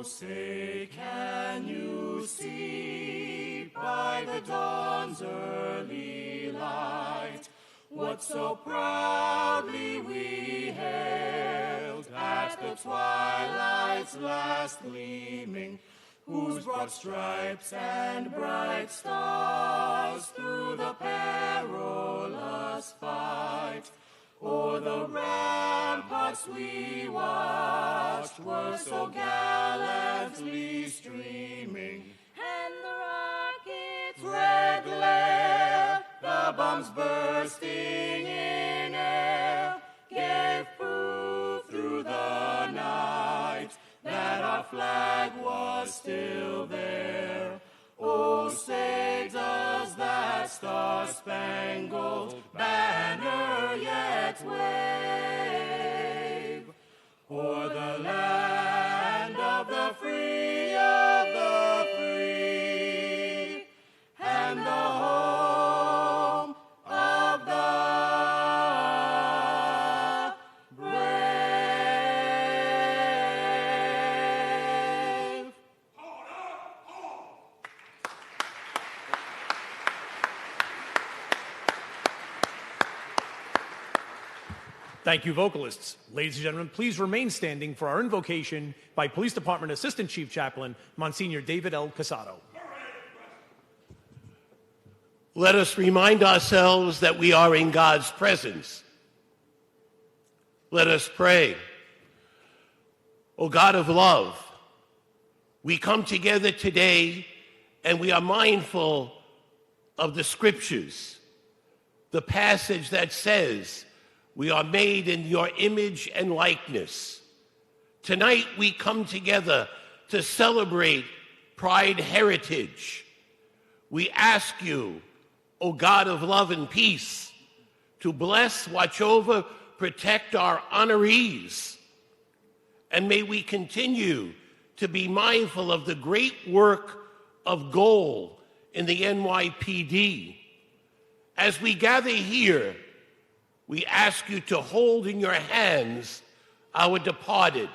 say, can you see by the dawn's early light what so proudly we hailed at the twilight's last gleaming, whose broad stripes and bright stars through the perilous fight o'er the ramparts we watched were so gallantly streaming, and the rockets' red glare, the bombs bursting in air, gave proof through the night that our flag was still there. Oh, say does that star-spangled banner yet wave o'er the land of the free, and the home of the brave. Thank you, vocalists. Ladies and gentlemen, please remain standing for our invocation by Police Department Assistant Chief Chaplain, Monsignor David L. Casato. Let us remind ourselves that we are in God's presence. Let us pray. O God of love, we come together today and we are mindful of the scriptures, the passage that says, we are made in your image and likeness. Tonight we come together to celebrate Pride Heritage. We ask you, O God of love and peace, to bless, watch over, protect our honorees. And may we continue to be mindful of the great work of goal in the NYPD. As we gather here, we ask you to hold in your hands our departed,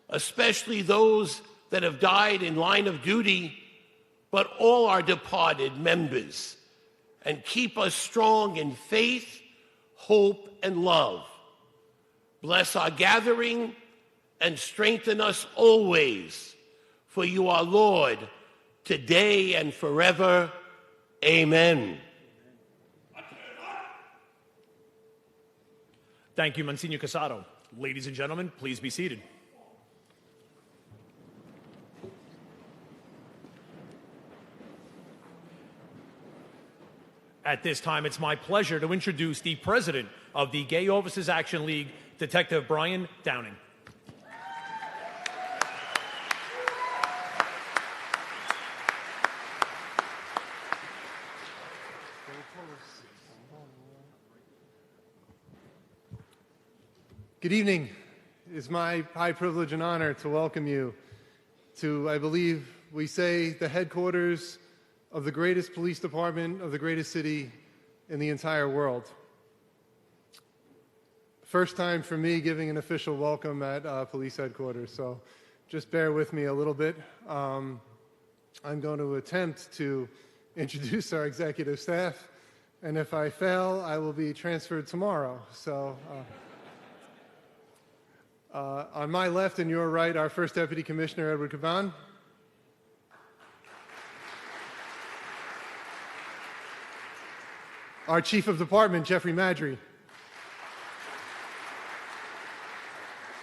especially those that have died in line of duty, but all our departed members, and keep us strong in faith, hope, and love. Bless our gathering and strengthen us always, for you are Lord, today and forever. Amen. Thank you, Monsignor Casato. Ladies and gentlemen, please be seated. At this time, it's my pleasure to introduce the president of the Gay Officers Action League, Detective Brian Downing. Good evening. It is my high privilege and honor to welcome you to, I believe we say, the headquarters of the greatest police department of the greatest city in the entire world. First time for me giving an official welcome at police headquarters, so just bear with me a little bit. I'm going to attempt to introduce our executive staff, and if I fail, I will be transferred tomorrow. So. On my left and your right, our First Deputy Commissioner, Edward Caban. Our Chief of Department, Jeffrey Madry.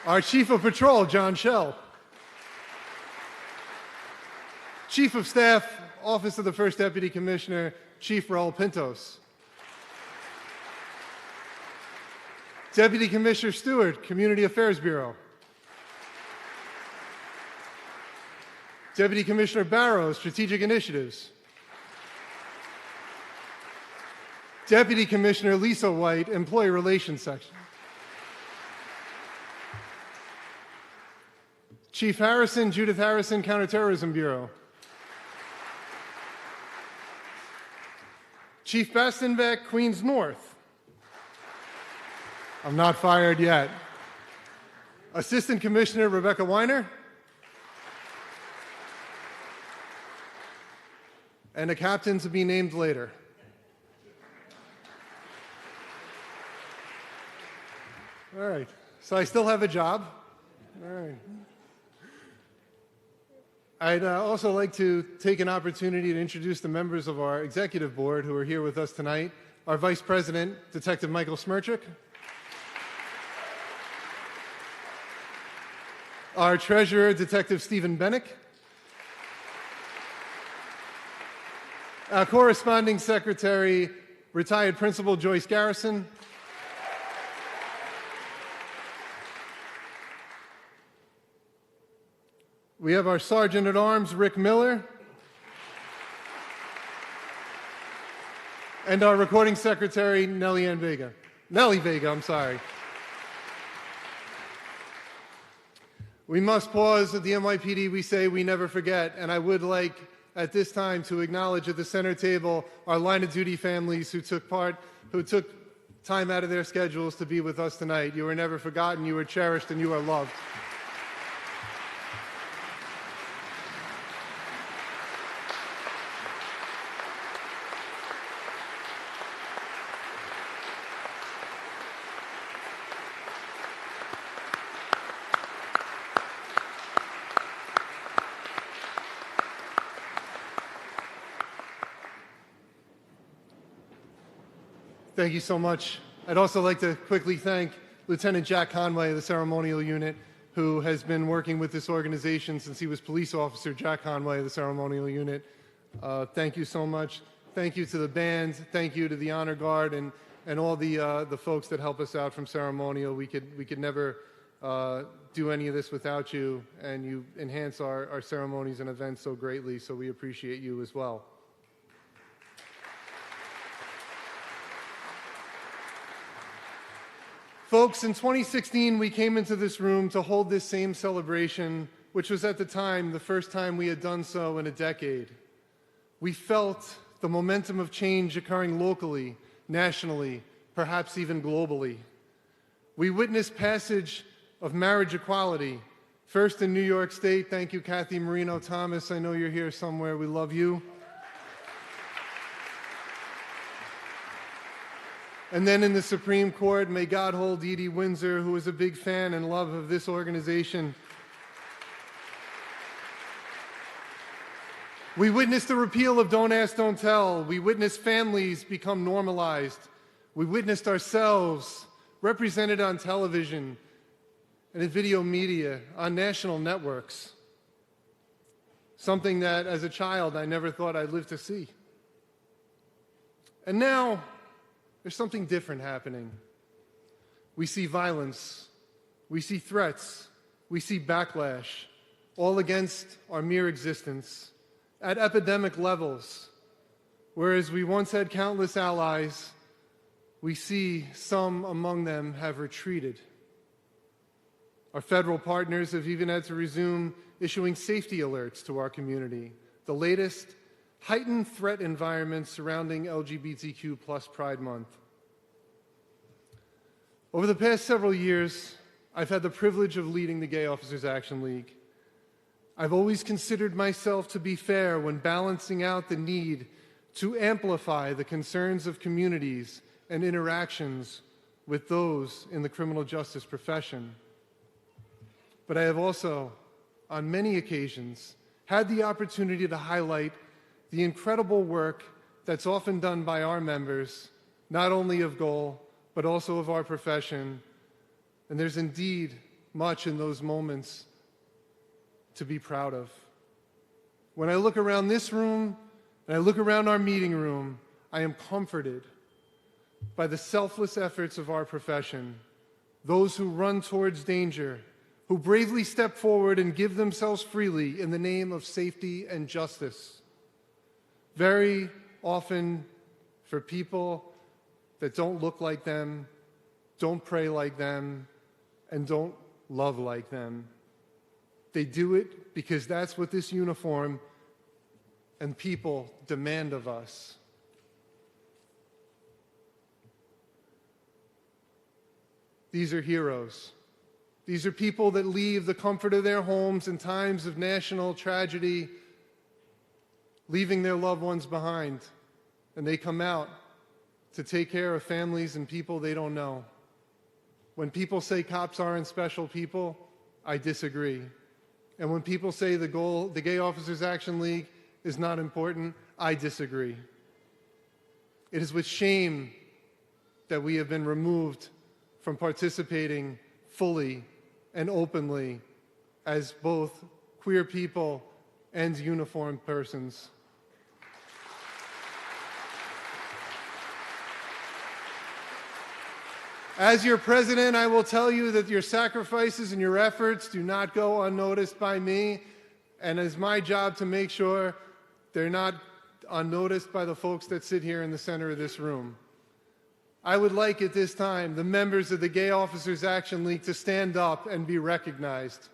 Our Chief of Patrol, John Schell. Chief of Staff, Office of the First Deputy Commissioner, Chief Raul Pintos. Deputy Commissioner Stewart, Community Affairs Bureau. Deputy Commissioner Barrow, Strategic Initiatives. Deputy Commissioner Lisa White, Employee Relations Section. Chief Harrison, Judith Harrison, Counterterrorism Bureau. Chief Bastenbeck, Queens North. I'm not fired yet. Assistant Commissioner Rebecca Weiner. and a captain to be named later. All right, so I still have a job. All right. I'd also like to take an opportunity to introduce the members of our executive board who are here with us tonight. Our Vice President, Detective Michael Smerchik. Our Treasurer, Detective Stephen Bennick. Our Corresponding Secretary, Retired Principal Joyce Garrison. We have our Sergeant at Arms, Rick Miller. And our Recording Secretary, Nellie Vega. I'm sorry. We must pause at the NYPD. We say we never forget. And I would like at this time to acknowledge at the center table our line of duty families who took time out of their schedules to be with us tonight. You are never forgotten, you are cherished, and you are loved. Thank you so much. I'd also like to quickly thank Lieutenant Jack Conway of the Ceremonial Unit, who has been working with this organization since he was police officer. Jack Conway of the Ceremonial Unit. Thank you so much. Thank you to the band. Thank you to the Honor Guard and all the folks that help us out from Ceremonial. We could never do any of this without you, and you enhance our ceremonies and events so greatly, so we appreciate you as well. Folks, in 2016, we came into this room to hold this same celebration, which was at the time the first time we had done so in a decade. We felt the momentum of change occurring locally, nationally, perhaps even globally. We witnessed passage of marriage equality, first in New York State. Thank you, Kathy Marino Thomas. I know you're here somewhere. We love you. And then in the Supreme Court, may God hold Edie Windsor, who is a big fan and love of this organization. We witnessed the repeal of Don't Ask, Don't Tell. We witnessed families become normalized. We witnessed ourselves represented on television and in video media, on national networks. Something that, as a child, I never thought I'd live to see. And now, there's something different happening. We see violence, we see threats, we see backlash, all against our mere existence, at epidemic levels. Whereas we once had countless allies, we see some among them have retreated. Our federal partners have even had to resume issuing safety alerts to our community. The latest, heightened threat environment surrounding LGBTQ+ Pride Month. Over the past several years, I've had the privilege of leading the Gay Officers Action League. I've always considered myself to be fair when balancing out the need to amplify the concerns of communities and interactions with those in the criminal justice profession. But I have also, on many occasions, had the opportunity to highlight the incredible work that's often done by our members, not only of GOAL, but also of our profession. And there's indeed much in those moments to be proud of. When I look around this room and I look around our meeting room, I am comforted by the selfless efforts of our profession, those who run towards danger, who bravely step forward and give themselves freely in the name of safety and justice. Very often for people that don't look like them, don't pray like them, and don't love like them. They do it because that's what this uniform and people demand of us. These are heroes. These are people that leave the comfort of their homes in times of national tragedy leaving their loved ones behind, and they come out to take care of families and people they don't know. When people say cops aren't special people, I disagree. And when people say the Gay Officers Action League is not important, I disagree. It is with shame that we have been removed from participating fully and openly as both queer people and uniformed persons. As your president, I will tell you that your sacrifices and your efforts do not go unnoticed by me, and it's my job to make sure they're not unnoticed by the folks that sit here in the center of this room. I would like at this time the members of the Gay Officers Action League to stand up and be recognized.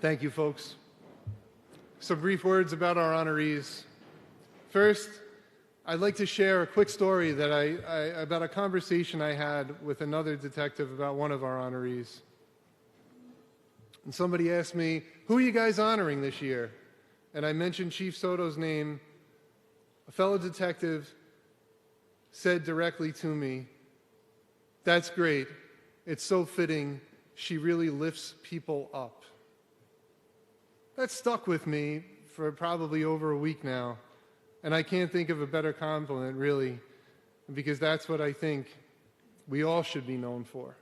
Thank you, folks. Some brief words about our honorees. First, I'd like to share a quick story that about a conversation I had with another detective about one of our honorees. And somebody asked me, "Who are you guys honoring this year?" And I mentioned Chief Soto's name. A fellow detective said directly to me, "That's great. It's so fitting. She really lifts people up." That stuck with me for probably over a week now, and I can't think of a better compliment, really, because that's what I think we all should be known for.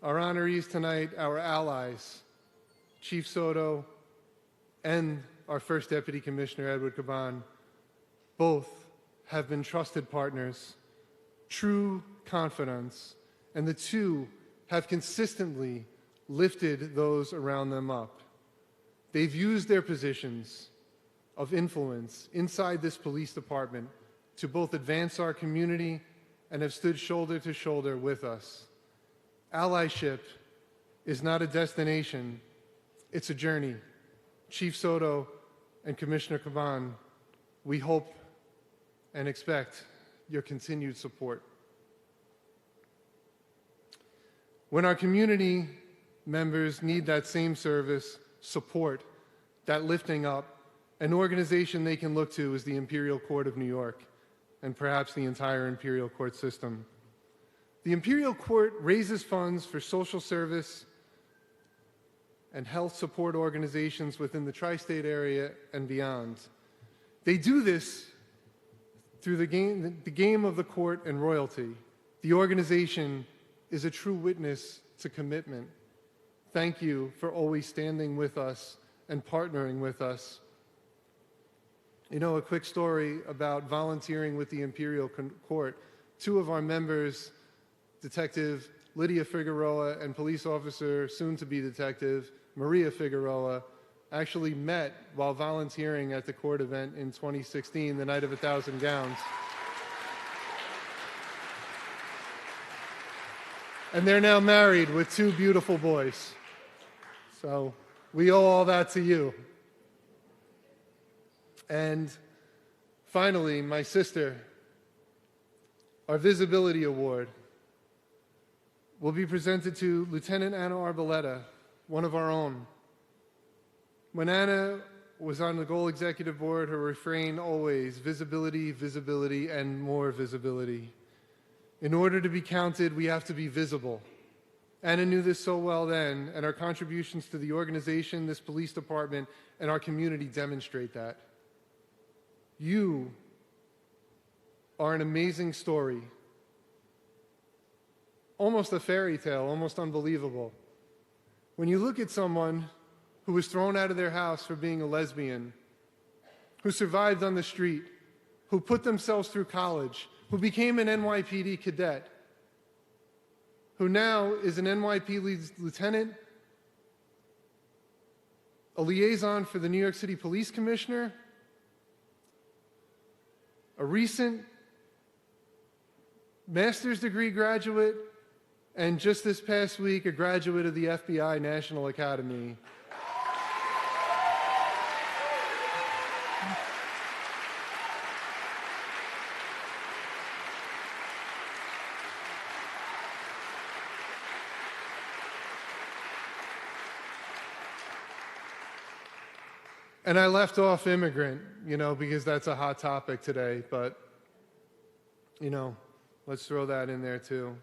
Our honorees tonight, our allies, Chief Soto and our First Deputy Commissioner, Edward Caban, both have been trusted partners, true confidants, and the two have consistently lifted those around them up. They've used their positions of influence inside this police department to both advance our community and have stood shoulder to shoulder with us. Allyship is not a destination, it's a journey. Chief Soto and Commissioner Caban, we hope and expect your continued support. When our community members need that same service, support, that lifting up, an organization they can look to is the Imperial Court of New York, and perhaps the entire Imperial Court system. The Imperial Court raises funds for social service and health support organizations within the tri-state area and beyond. They do this through the game of the court and royalty. The organization is a true witness to commitment. Thank you for always standing with us and partnering with us. You know, a quick story about volunteering with the Imperial Court. Two of our members, Detective Lydia Figueroa and police officer, soon-to-be detective Maria Figueroa, actually met while volunteering at the court event in 2016, the Night of 1,000 Gowns. And they're now married with two beautiful boys. So we owe all that to you. And finally, my sister, our Visibility Award will be presented to Lieutenant Anna Arboleta, one of our own. When Anna was on the Goal Executive Board, her refrain always, visibility, visibility, and more visibility. In order to be counted, we have to be visible. Anna knew this so well then, and our contributions to the organization, this police department, and our community demonstrate that. You are an amazing story. Almost a fairy tale, almost unbelievable. When you look at someone who was thrown out of their house for being a lesbian, who survived on the street, who put themselves through college, who became an NYPD cadet, who now is an NYPD lieutenant, a liaison for the New York City Police Commissioner, a recent master's degree graduate, and just this past week, a graduate of the FBI National Academy. And I left off immigrant, because that's a hot topic today, but, let's throw that in there too.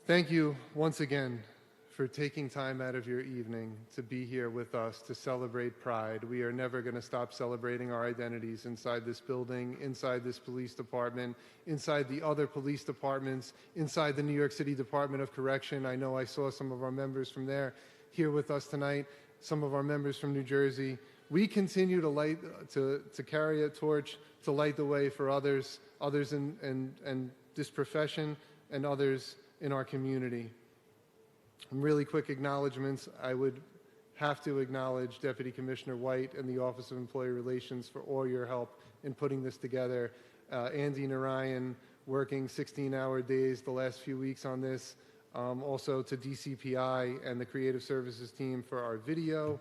Thank you once again for taking time out of your evening to be here with us to celebrate Pride. We are never going to stop celebrating our identities inside this building, inside this police department, inside the other police departments, inside the New York City Department of Correction. I know I saw some of our members from there here with us tonight, some of our members from New Jersey. We continue to carry a torch, to light the way for others in this profession and others in our community. Really quick acknowledgments. I would have to acknowledge Deputy Commissioner White and the Office of Employee Relations for all your help in putting this together. Andy Narayan working 16-hour days the last few weeks on this. Also to DCPI and the Creative Services team for our video,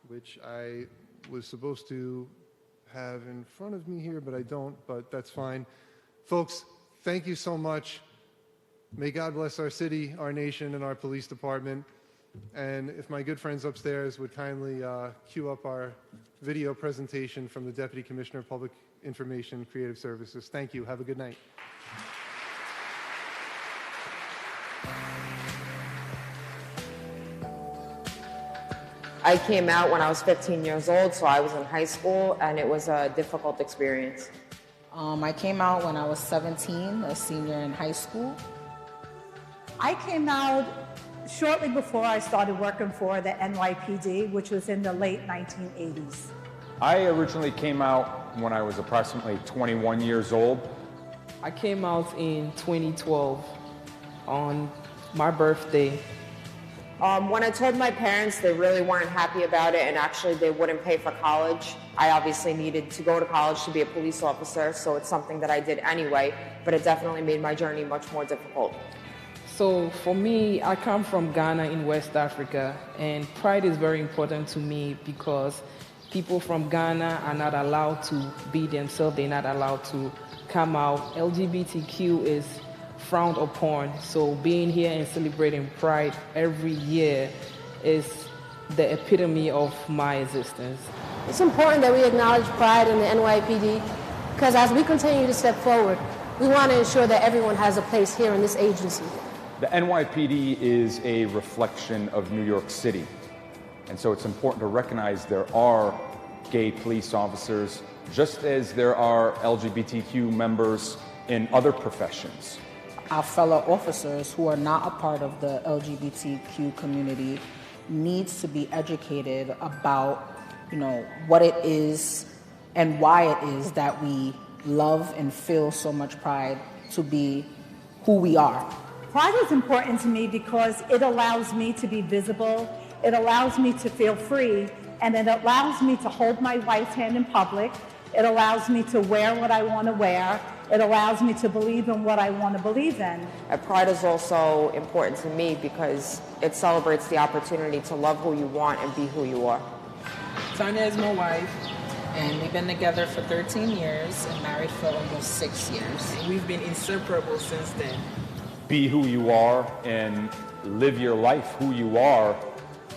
which I was supposed to have in front of me here, but I don't, but that's fine. Folks, thank you so much. May God bless our city, our nation, and our police department. And if my good friends upstairs would kindly cue up our video presentation from the Deputy Commissioner of Public Information Creative Services. Thank you. Have a good night. I came out when I was 15 years old, so I was in high school, and it was a difficult experience. I came out when I was 17, a senior in high school. I came out shortly before I started working for the NYPD, which was in the late 1980s. I originally came out when I was approximately 21 years old. I came out in 2012 on my birthday. When I told my parents, they really weren't happy about it, and actually they wouldn't pay for college. I obviously needed to go to college to be a police officer, so it's something that I did anyway, but it definitely made my journey much more difficult. So for me, I come from Ghana in West Africa, and pride is very important to me because people from Ghana are not allowed to be themselves, they're not allowed to come out. LGBTQ is frowned upon, so being here and celebrating Pride every year is the epitome of my existence. It's important that we acknowledge Pride in the NYPD because as we continue to step forward, we want to ensure that everyone has a place here in this agency. The NYPD is a reflection of New York City, and so it's important to recognize there are gay police officers, just as there are LGBTQ members in other professions. Our fellow officers who are not a part of the LGBTQ community needs to be educated about, what it is and why it is that we love and feel so much pride to be who we are. Pride is important to me because it allows me to be visible, it allows me to feel free, and it allows me to hold my wife's hand in public. It allows me to wear what I want to wear. It allows me to believe in what I want to believe in. Pride is also important to me because it celebrates the opportunity to love who you want and be who you are. Tanya is my wife, And we've been together for 13 years and married for almost 6 years. and we've been inseparable since then. Be who you are and live your life who you are,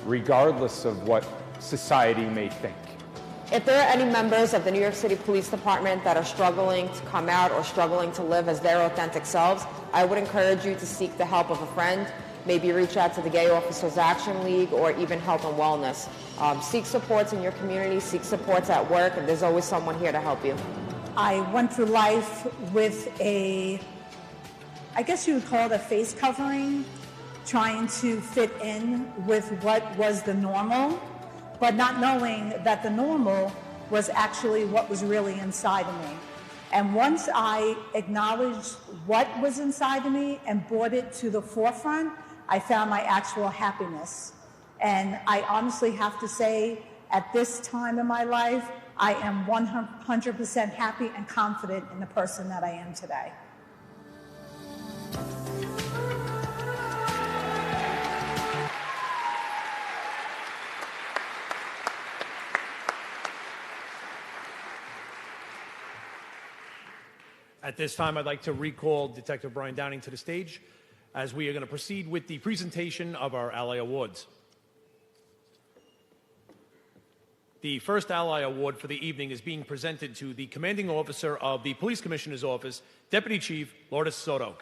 regardless of what society may think. If there are any members of the New York City Police Department that are struggling to come out or struggling to live as their authentic selves, I would encourage you to seek the help of a friend. Maybe reach out to the Gay Officers Action League or even Health and Wellness. Seek supports in your community, seek supports at work, and there's always someone here to help you. I went through life with I guess you would call it a face covering, trying to fit in with what was the normal, but not knowing that the normal was actually what was really inside of me. And once I acknowledged what was inside of me and brought it to the forefront, I found my actual happiness. And I honestly have to say, at this time in my life, I am 100% happy and confident in the person that I am today. At this time, I'd like to recall Detective Brian Downing to the stage as we are going to proceed with the presentation of our Ally Awards. The first Ally Award for the evening is being presented to the Commanding Officer of the Police Commissioner's Office, Deputy Chief Lourdes Soto.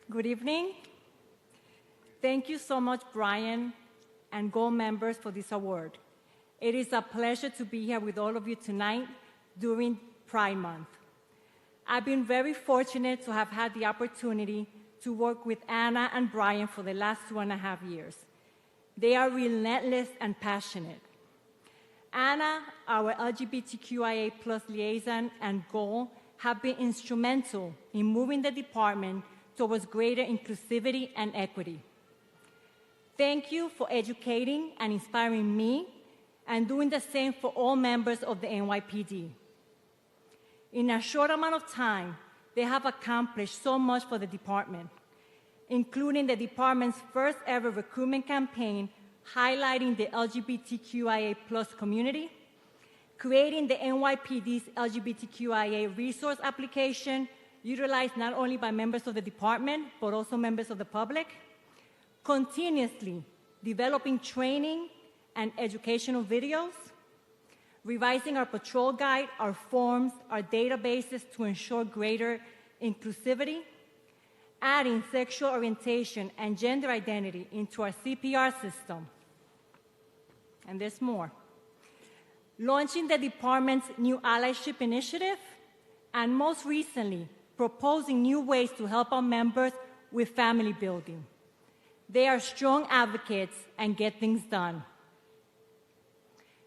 Good evening. Thank you so much, Brian and Gold members, for this award. It is a pleasure to be here with all of you tonight during Pride Month. I've been very fortunate to have had the opportunity to work with Anna and Brian for the last 2.5 years. They are relentless and passionate. Anna, our LGBTQIA+ liaison, and Gold have been instrumental in moving the department towards greater inclusivity and equity. Thank you for educating and inspiring me and doing the same for all members of the NYPD. In a short amount of time, they have accomplished so much for the department, including the department's first ever recruitment campaign highlighting the LGBTQIA+ community, creating the NYPD's LGBTQIA resource application, utilized not only by members of the department, but also members of the public, continuously developing training and educational videos, revising our patrol guide, our forms, our databases to ensure greater inclusivity, adding sexual orientation and gender identity into our CPR system, and there's more. Launching the department's new allyship initiative, and most recently, proposing new ways to help our members with family building. They are strong advocates and get things done.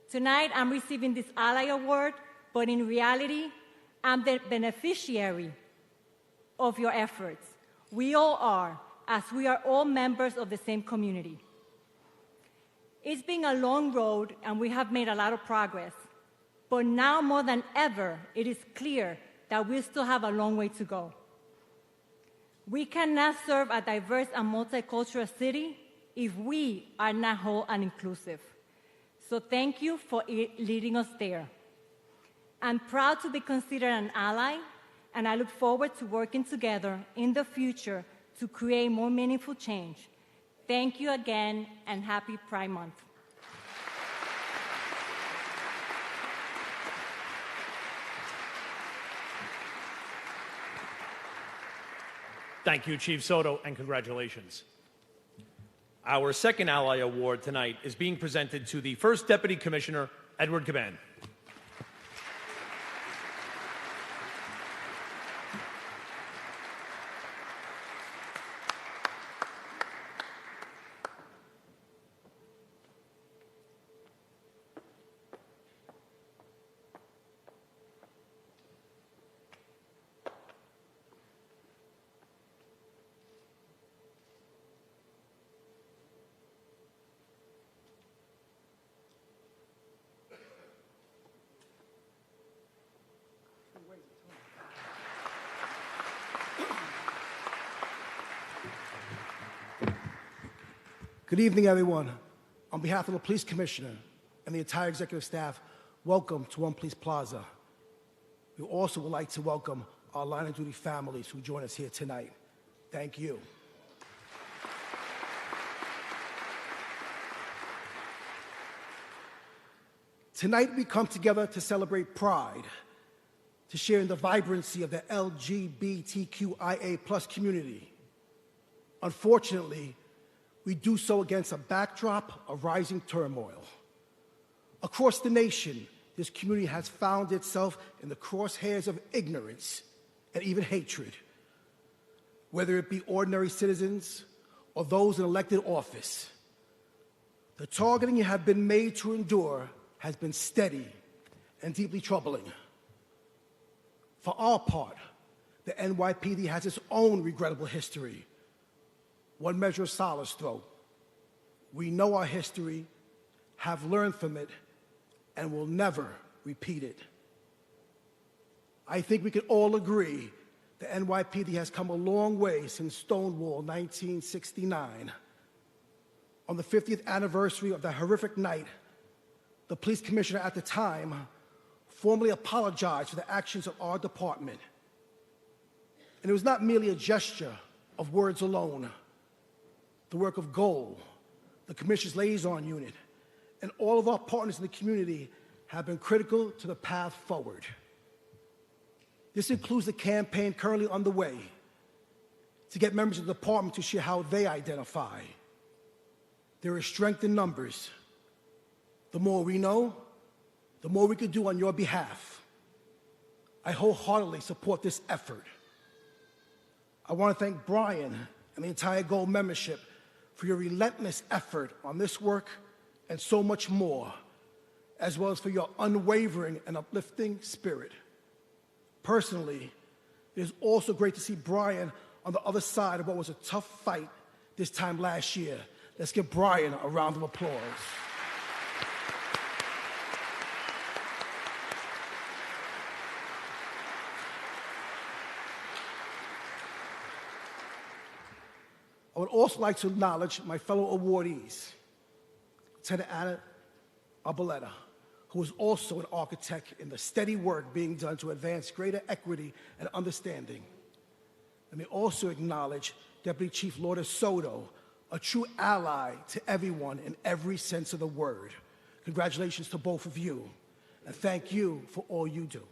Tonight, I'm receiving this Ally Award, but in reality, I'm the beneficiary of your efforts. We all are, as we are all members of the same community. It's been a long road, and we have made a lot of progress. But now more than ever, it is clear that we still have a long way to go. We cannot serve a diverse and multicultural city if we are not whole and inclusive. So thank you for leading us there. I'm proud to be considered an ally, and I look forward to working together in the future to create more meaningful change. Thank you again, and happy Pride Month. Thank you, Chief Soto, and congratulations. Our second Ally Award tonight is being presented to the First Deputy Commissioner, Edward Caban. Good evening, everyone. On behalf of the Police Commissioner and the entire executive staff, welcome to Police Plaza. We also would like to welcome our line of duty families who join us here tonight. Thank you. Tonight we come together to celebrate Pride, to share in the vibrancy of the LGBTQIA+ community. Unfortunately, we do so against a backdrop of rising turmoil. Across the nation, this community has found itself in the crosshairs of ignorance and even hatred, whether it be ordinary citizens or those in elected office. The targeting you have been made to endure has been steady and deeply troubling. For our part, the NYPD has its own regrettable history. One measure of solace, though. We know our history, have learned from it, and will never repeat it. I think we can all agree the NYPD has come a long way since Stonewall 1969. On the 50th anniversary of that horrific night, the police commissioner at the time formally apologized for the actions of our department. And it was not merely a gesture of words alone. The work of GOAL, the commissioner's liaison unit, and all of our partners in the community have been critical to the path forward. This includes the campaign currently underway to get members of the department to share how they identify. There is strength in numbers. The more we know, the more we can do on your behalf. I wholeheartedly support this effort. I want to thank Brian and the entire GOAL membership for your relentless effort on this work and so much more, as well as for your unwavering and uplifting spirit. Personally, it is also great to see Brian on the other side of what was a tough fight this time last year. Let's give Brian a round of applause. I would also like to acknowledge my fellow awardees, Lieutenant Anna Arboleta, who is also an architect in the steady work being done to advance greater equity and understanding. Let me also acknowledge Deputy Chief Lourdes Soto, a true ally to everyone in every sense of the word. Congratulations to both of you, and thank you for all you do.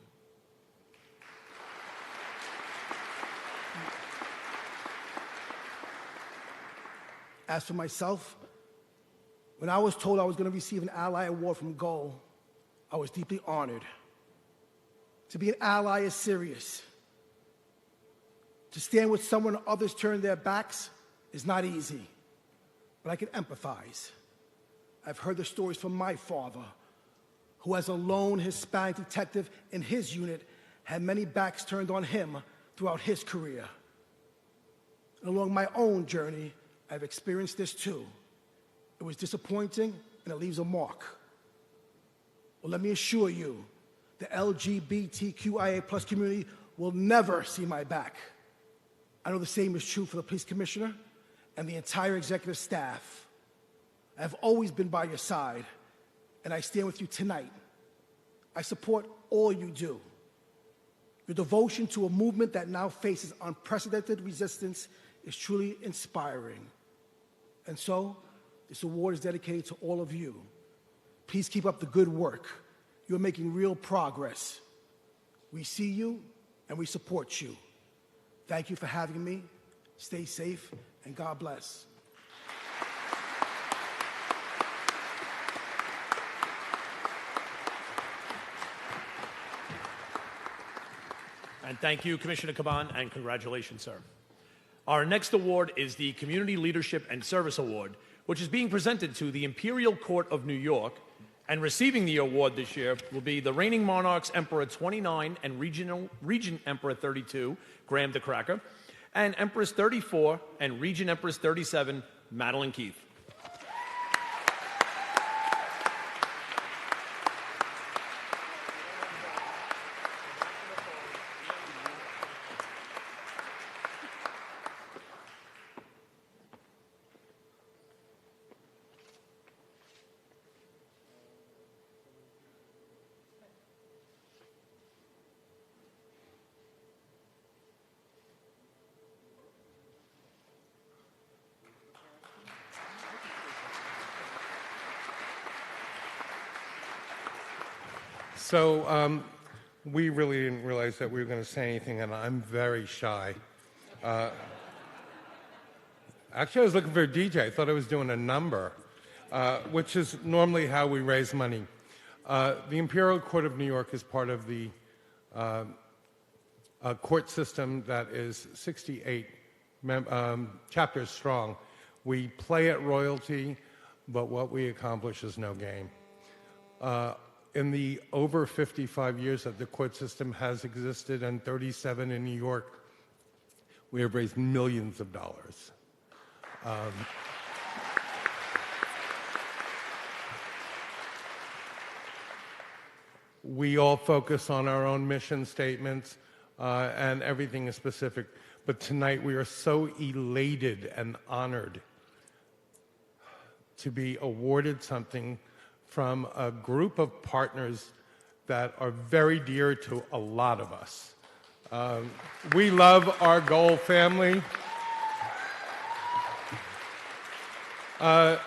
As for myself, when I was told I was going to receive an Ally Award from GOAL, I was deeply honored. To be an ally is serious. To stand with someone when others turn their backs is not easy, but I can empathize. I've heard the stories from my father, who as a lone Hispanic detective in his unit had many backs turned on him throughout his career. And along my own journey, I've experienced this too. It was disappointing and it leaves a mark. Well, let me assure you, the LGBTQIA+ community will never see my back. I know the same is true for the police commissioner and the entire executive staff. I've always been by your side, and I stand with you tonight. I support all you do. Your devotion to a movement that now faces unprecedented resistance is truly inspiring. And so, this award is dedicated to all of you. Please keep up the good work. You're making real progress. We see you and we support you. Thank you for having me. Stay safe and God bless. And thank you, Commissioner Caban, and congratulations, sir. Our next award is the Community Leadership and Service Award, which is being presented to the Imperial Court of New York, and receiving the award this year will be the reigning monarchs Emperor 29 and Regent Emperor 32, Graham the Cracker, and Empress 34 and Regent Empress 37, Madeline Keith. So we really didn't realize that we were going to say anything, and I'm very shy. Actually, I was looking for a DJ. I thought I was doing a number, which is normally how we raise money. The Imperial Court of New York is part of the court system that is 68 chapters strong. We play at royalty, but what we accomplish is no gain. In the over 55 years that the court system has existed, and 37 in New York, we have raised millions of dollars. We all focus on our own mission statements, and everything is specific. But tonight we are so elated and honored to be awarded something from a group of partners that are very dear to a lot of us. We love our Goal family. I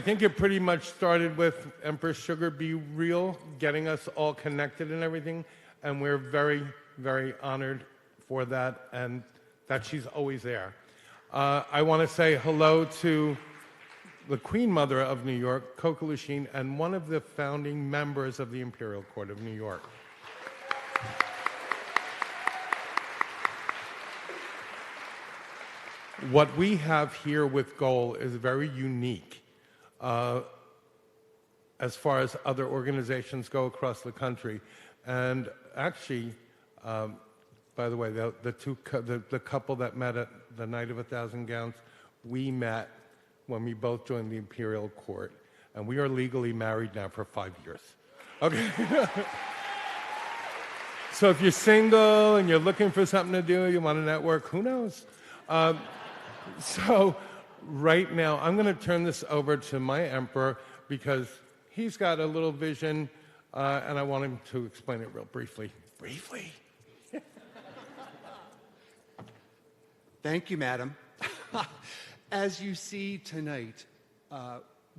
think it pretty much started with Empress Sugar Be Real, getting us all connected and everything, and we're very, very honored for that, and that she's always there. I want to say hello to the Queen Mother of New York, Coco Lucine, and one of the founding members of the Imperial Court of New York. What we have here with Goal is very unique as far as other organizations go across the country. And actually, by the way, the couple that met at the Night of 1,000 Gowns, we met when we both joined the Imperial Court. And we are legally married now for 5 years. Okay. So if you're single and you're looking for something to do, you want to network, who knows? So right now, I'm going to turn this over to my emperor because he's got a little vision, and I want him to explain it real briefly. Briefly. Thank you, madam. As you see tonight,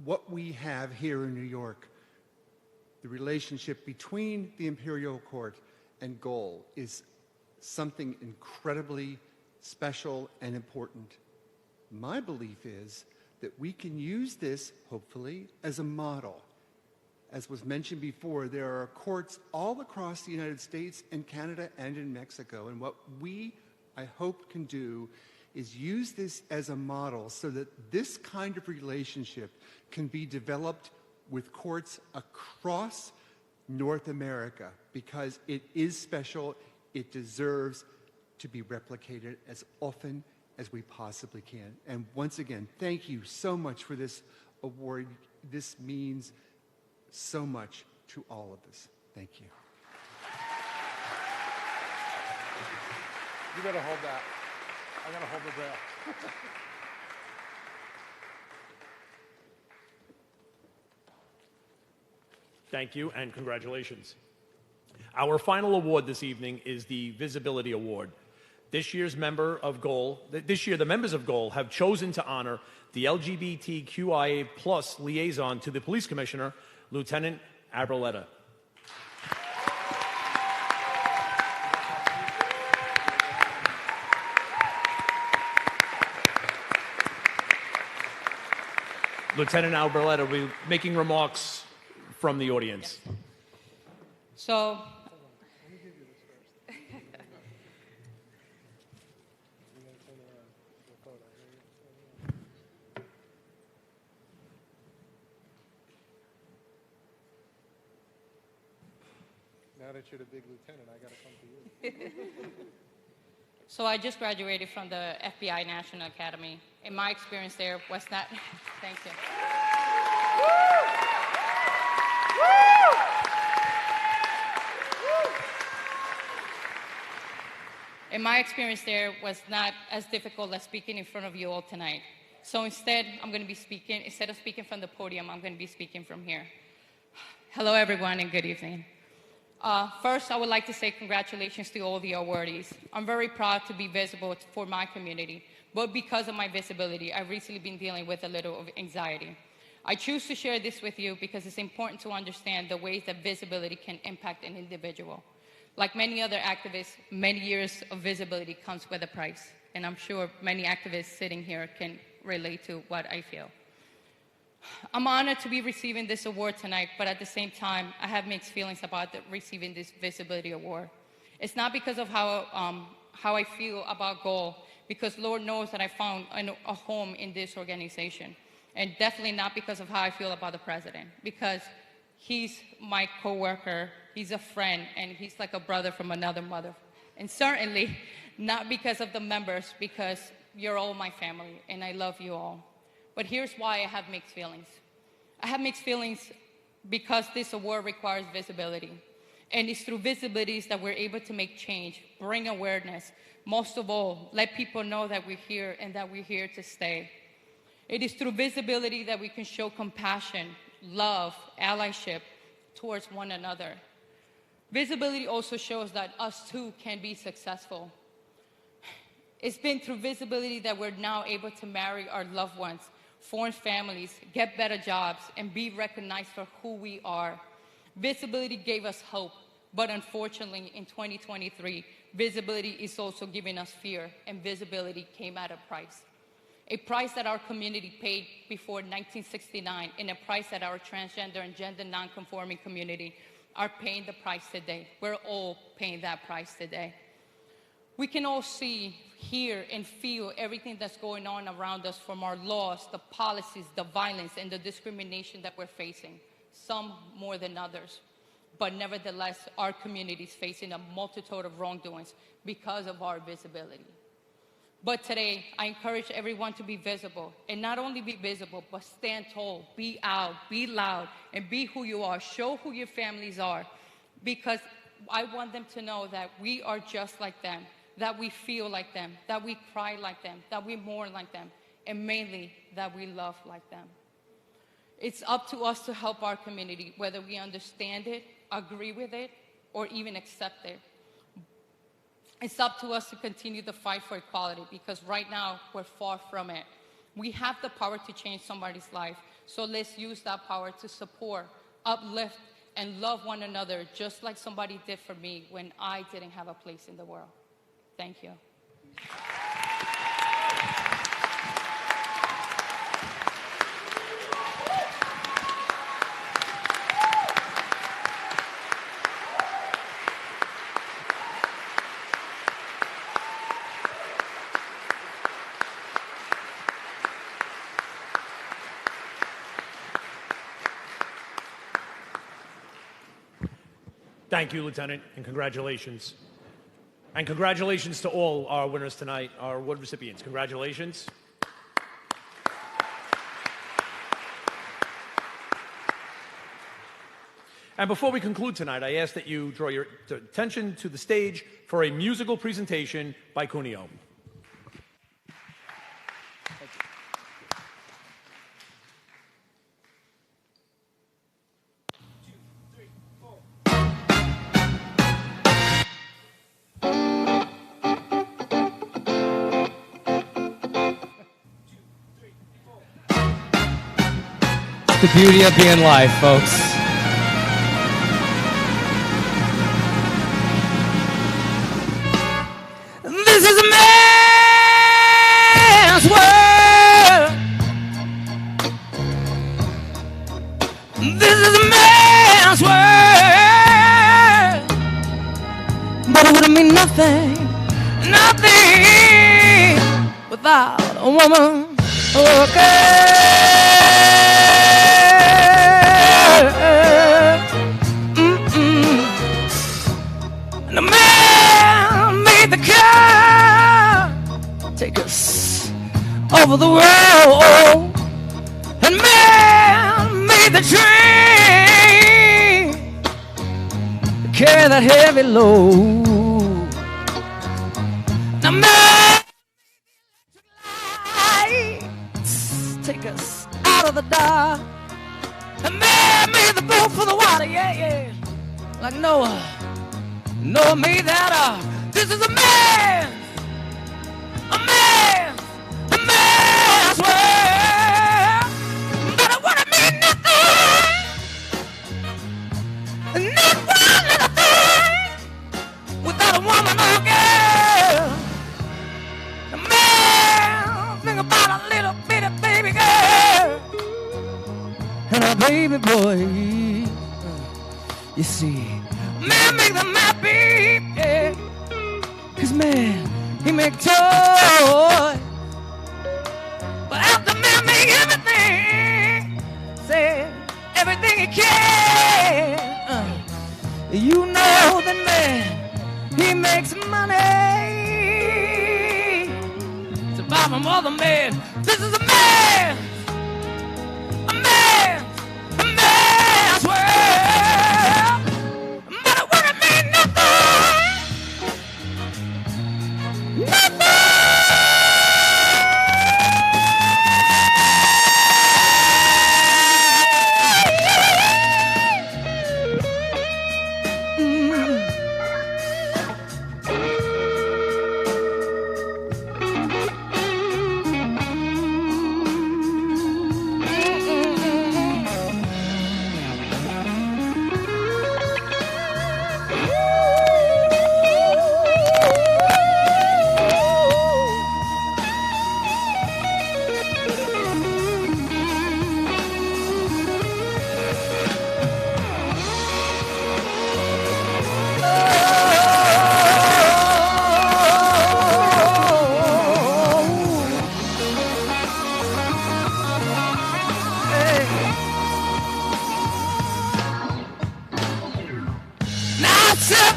what we have here in New York, the relationship between the Imperial Court and Goal is something incredibly special and important. My belief is that we can use this, hopefully, as a model. As was mentioned before, there are courts all across the United States and Canada and in Mexico, and what we, I hope, can do is use this as a model so that this kind of relationship can be developed with courts across North America, because it is special. It deserves to be replicated as often as we possibly can. And once again, thank you so much for this award. This means so much to all of us. Thank you. You gotta hold that. I gotta hold the rail. Thank you and congratulations. Our final award this evening is the Visibility Award. This year, the members of Goal have chosen to honor the LGBTQIA+ liaison to the police commissioner, Lieutenant Abraletta. Lieutenant Abraletta will be making remarks from the audience. Yes. So, now that you're the big lieutenant, I got to come to you. So I just graduated from the FBI National Academy. In my experience there was not, thank you. In my experience there was not as difficult as speaking in front of you all tonight. So instead, instead of speaking from the podium, I'm going to be speaking from here. Hello everyone and good evening. First, I would like to say congratulations to all the awardees. I'm very proud to be visible for my community, but because of my visibility, I've recently been dealing with a little of anxiety. I choose to share this with you because it's important to understand the ways that visibility can impact an individual. Like many other activists, many years of visibility comes with a price, and I'm sure many activists sitting here can relate to what I feel. I'm honored to be receiving this award tonight, but at the same time, I have mixed feelings about receiving this Visibility Award. It's not because of how I feel about GOAL, because Lord knows that I found a home in this organization. And definitely not because of how I feel about the president, because he's my coworker, he's a friend, and he's like a brother from another mother. And certainly not because of the members, because you're all my family, and I love you all. But here's why I have mixed feelings. I have mixed feelings because this award requires visibility. And it's through visibilities that we're able to make change, bring awareness. Most of all, let people know that we're here and that we're here to stay. It is through visibility that we can show compassion, love, allyship towards one another. Visibility also shows that us too can be successful. It's been through visibility that we're now able to marry our loved ones, form families, get better jobs, and be recognized for who we are. Visibility gave us hope, but unfortunately in 2023, visibility is also giving us fear, and visibility came at a price. A price that our community paid before 1969, and a price that our transgender and gender non-conforming community are paying the price today. We're all paying that price today. We can all see, hear, and feel everything that's going on around us, from our laws, the policies, the violence, and the discrimination that we're facing, some more than others. But nevertheless, our community is facing a multitude of wrongdoings because of our visibility. But today, I encourage everyone to be visible, and not only be visible, but stand tall, be out, be loud, and be who you are. Show who your families are, because I want them to know that we are just like them, that we feel like them, that we cry like them, that we mourn like them, and mainly that we love like them. It's up to us to help our community, whether we understand it, agree with it, or even accept it. It's up to us to continue the fight for equality, because right now we're far from it. We have the power to change somebody's life, so let's use that power to support, uplift, and love one another, just like somebody did for me when I didn't have a place in the world. Thank you. Thank you, Lieutenant, and congratulations. And congratulations to all our winners tonight, our award recipients. Congratulations. And before we conclude tonight, I ask that you draw your attention to the stage for a musical presentation by Cuneo. The beauty of being live, folks. This is a man's world. This is a man's world. But it wouldn't mean nothing, nothing without a woman or a girl. And the man made the car take us over the road, and man made the train carry that heavy load. The man lights take us out of the dark. The man made the boat for the water, yeah, yeah. Like Noah made that ark. This is a man's world. But it wouldn't mean nothing, not one little thing, without a woman or a girl. The man think about a little bitty baby girl. baby boy. You see, man make the happy, yeah. 'Cause man, he make toys. But after man make everything, say everything he can. You know that man, he makes money. To buy from other men. This is a man, a man's world. But it wouldn't mean nothing, nothing.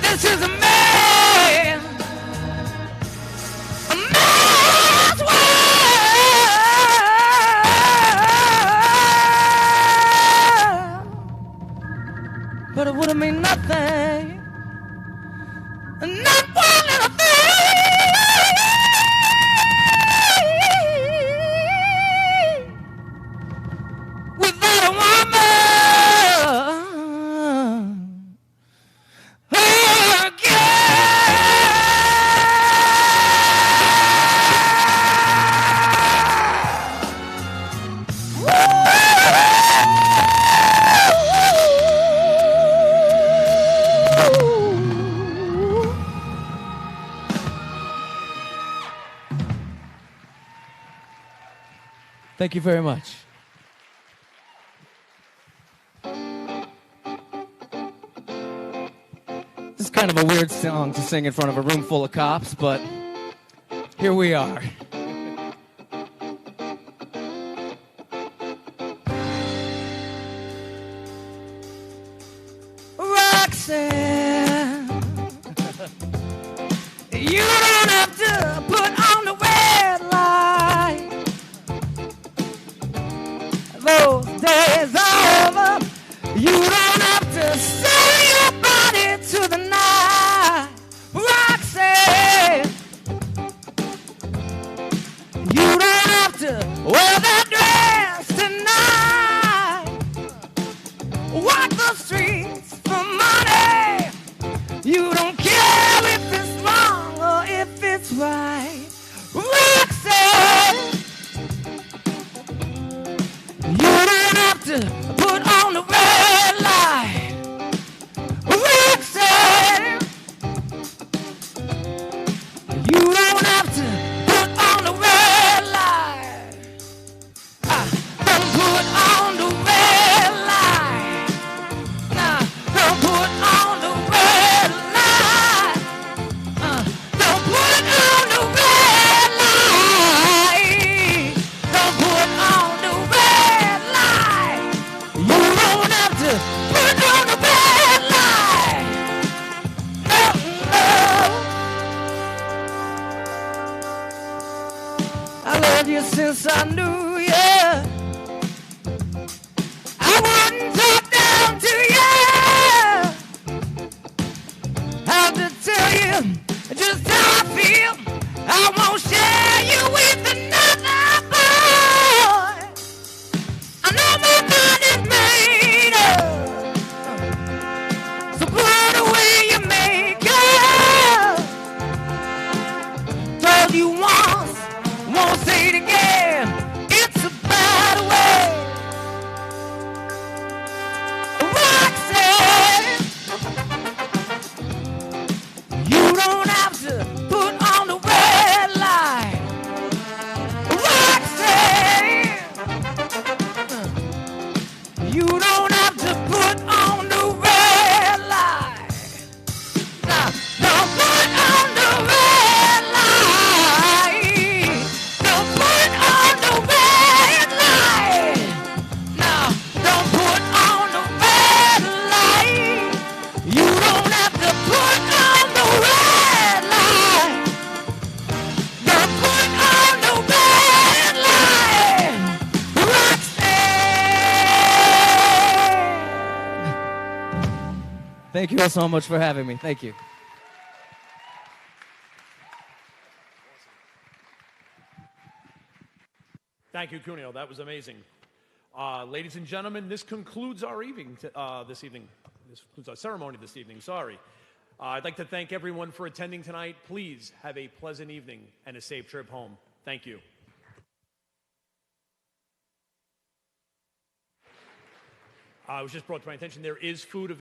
This is a man, a man's world. But it wouldn't mean nothing, not one little thing without a woman. Thank you very much. This is kind of a weird song to sing in front of a room full of cops, but here we are. Roxanne, you don't have to put on the red light. Those days are over. You don't have to sell your body to the night. Roxanne, you don't have to wear that dress tonight. Walk the streets for money. You don't care if it's wrong or if it's right. Roxanne, you don't have to put on the red light. Roxanne, you don't have to put on the red light. Don't put on the red light. Nah, don't put on the red light. Don't put on the red light. Don't put on the red light. You don't have to put on the red light. No, no. I loved you since I knew you. I wouldn't talk down to you. Have to tell you just how I feel. I won't share you with another boy. I know my mind is made up. So put away your makeup. Told you once, won't say it again. It's a bad way. Roxanne, you don't have to put on the red light. Roxanne, you Thank you all so much for having me. Thank you. Thank you, Cuneo. That was amazing. Ladies and gentlemen, this concludes our evening this evening. This concludes our ceremony this evening. Sorry. I'd like to thank everyone for attending tonight. Please have a pleasant evening and a safe trip home. Thank you. It was just brought to my attention there is food available.